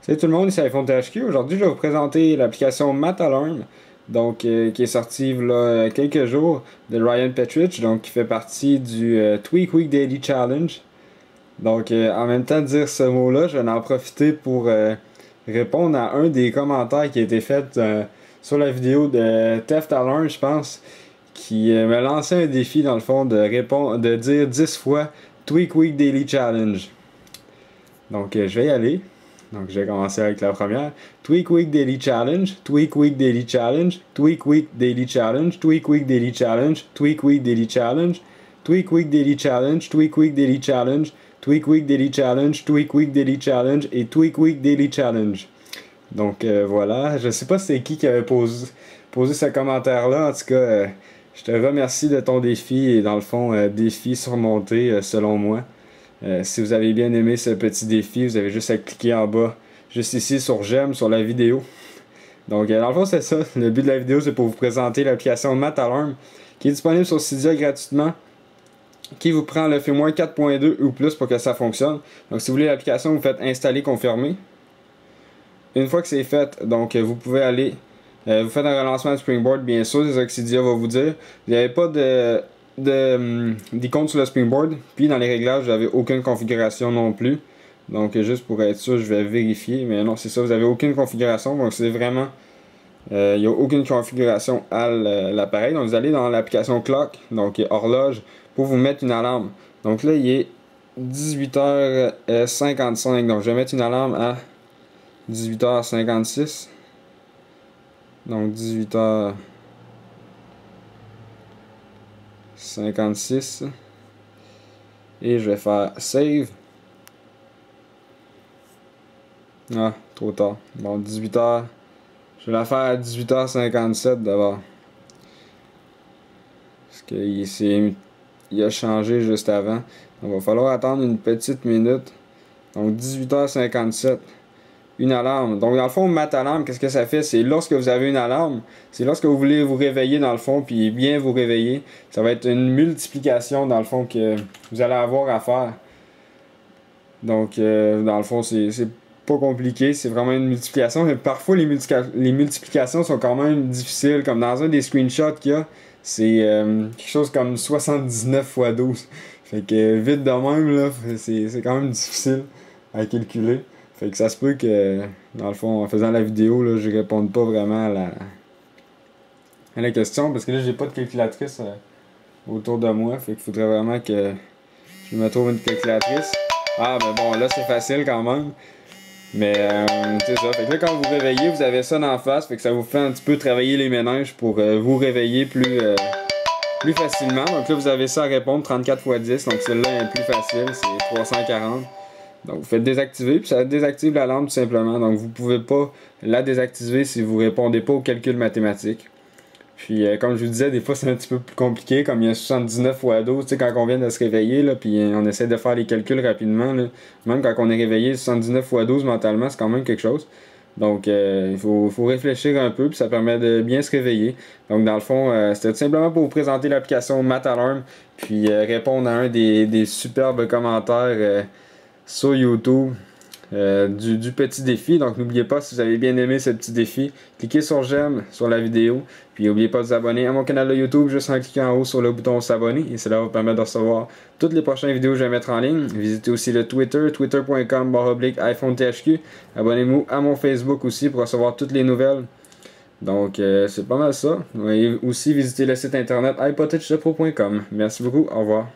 Salut tout le monde, ici iPhone THQ. Aujourd'hui, je vais vous présenter l'application Matalarm, donc qui est sortie là, quelques jours de Ryan Petrich, donc qui fait partie du Tweak Week Daily Challenge. Donc, en même temps de dire ce mot-là, je vais en profiter pour répondre à un des commentaires qui a été fait sur la vidéo de Theft Alarm, je pense, qui m'a lancé un défi dans le fond de répondre, de dire 10 fois Tweak Week Daily Challenge. Donc, je vais y aller. Donc, je vais commencer avec la première. Tweak Week Daily Challenge, Tweak Week Daily Challenge, Tweak Week Daily Challenge, Tweak Week Daily Challenge, Tweak Week Daily Challenge, Tweak Week Daily Challenge, Tweak Week Daily Challenge, Tweak Week Daily Challenge, Tweak Week Daily Challenge et Tweak Week Daily Challenge. Donc, voilà. Je sais pas c'est qui avait posé ce commentaire-là. En tout cas, je te remercie de ton défi et dans le fond, défi surmonté selon moi. Si vous avez bien aimé ce petit défi, vous avez juste à cliquer en bas, juste ici sur j'aime sur la vidéo. Donc dans le fond c'est ça, le but de la vidéo c'est pour vous présenter l'application Matalarm qui est disponible sur Cydia gratuitement, qui vous prend le firmware 4.2 ou plus pour que ça fonctionne. Donc si vous voulez l'application, vous faites installer, confirmer. Une fois que c'est fait, donc vous pouvez aller, vous faites un relancement de Springboard bien sûr, c'est ça que Cydia va vous dire. Vous n'avez pas d'icône sur le Springboard, puis dans les réglages vous n'avez aucune configuration non plus, donc juste pour être sûr je vais vérifier, mais non c'est ça, vous n'avez aucune configuration, donc c'est vraiment il n'y a aucune configuration à l'appareil. Donc vous allez dans l'application Clock, donc horloge, pour vous mettre une alarme. Donc là il est 18h55, donc je vais mettre une alarme à 18h56, donc 18h56 et je vais faire save. Ah, trop tard. Bon, 18h. Je vais la faire à 18h57 d'abord. Parce qu'il a changé juste avant. Donc, il va falloir attendre une petite minute. Donc, 18h57. Une alarme. Donc, dans le fond, Matalarm, qu'est-ce que ça fait? C'est lorsque vous avez une alarme, c'est lorsque vous voulez vous réveiller, dans le fond, puis bien vous réveiller. Ça va être une multiplication, dans le fond, que vous allez avoir à faire. Donc, dans le fond, c'est pas compliqué, c'est vraiment une multiplication. Mais parfois, les multiplications sont quand même difficiles. Comme dans un des screenshots qu'il y a, c'est quelque chose comme 79 x 12. Fait que vite de même, là, c'est quand même difficile à calculer. Fait que ça se peut que, dans le fond, en faisant la vidéo, là, je réponde pas vraiment à la question. Parce que là, j'ai pas de calculatrice autour de moi. Fait qu'il faudrait vraiment que je me trouve une calculatrice. Ah, ben bon, là, c'est facile quand même. Mais c'est ça. Fait que là, quand vous vous réveillez, vous avez ça d'en face. Fait que ça vous fait un petit peu travailler les méninges pour vous réveiller plus facilement. Donc là, vous avez ça à répondre 34 x 10. Donc celle-là est plus facile, c'est 340. Donc vous faites désactiver, puis ça désactive la lampe tout simplement. Donc vous pouvez pas la désactiver si vous répondez pas au calcul mathématique. Puis comme je vous disais, des fois c'est un petit peu plus compliqué, comme il y a 79 x 12, tu sais, quand on vient de se réveiller, là, puis on essaie de faire les calculs rapidement, là. Même quand on est réveillé, 79 x 12 mentalement, c'est quand même quelque chose. Donc il faut réfléchir un peu, puis ça permet de bien se réveiller. Donc dans le fond, c'était tout simplement pour vous présenter l'application Matalarm, puis répondre à un des superbes commentaires sur YouTube du petit défi. Donc n'oubliez pas, si vous avez bien aimé ce petit défi, cliquez sur j'aime sur la vidéo, puis n'oubliez pas de vous abonner à mon canal de YouTube juste en cliquant en haut sur le bouton s'abonner, et cela va vous permettre de recevoir toutes les prochaines vidéos que je vais mettre en ligne. Visitez aussi le Twitter, twitter.com/iPhone THQ. Abonnez-vous à mon Facebook aussi pour recevoir toutes les nouvelles. Donc c'est pas mal ça. Et aussi visitez le site internet iPodTouchPro.com. Merci beaucoup, au revoir.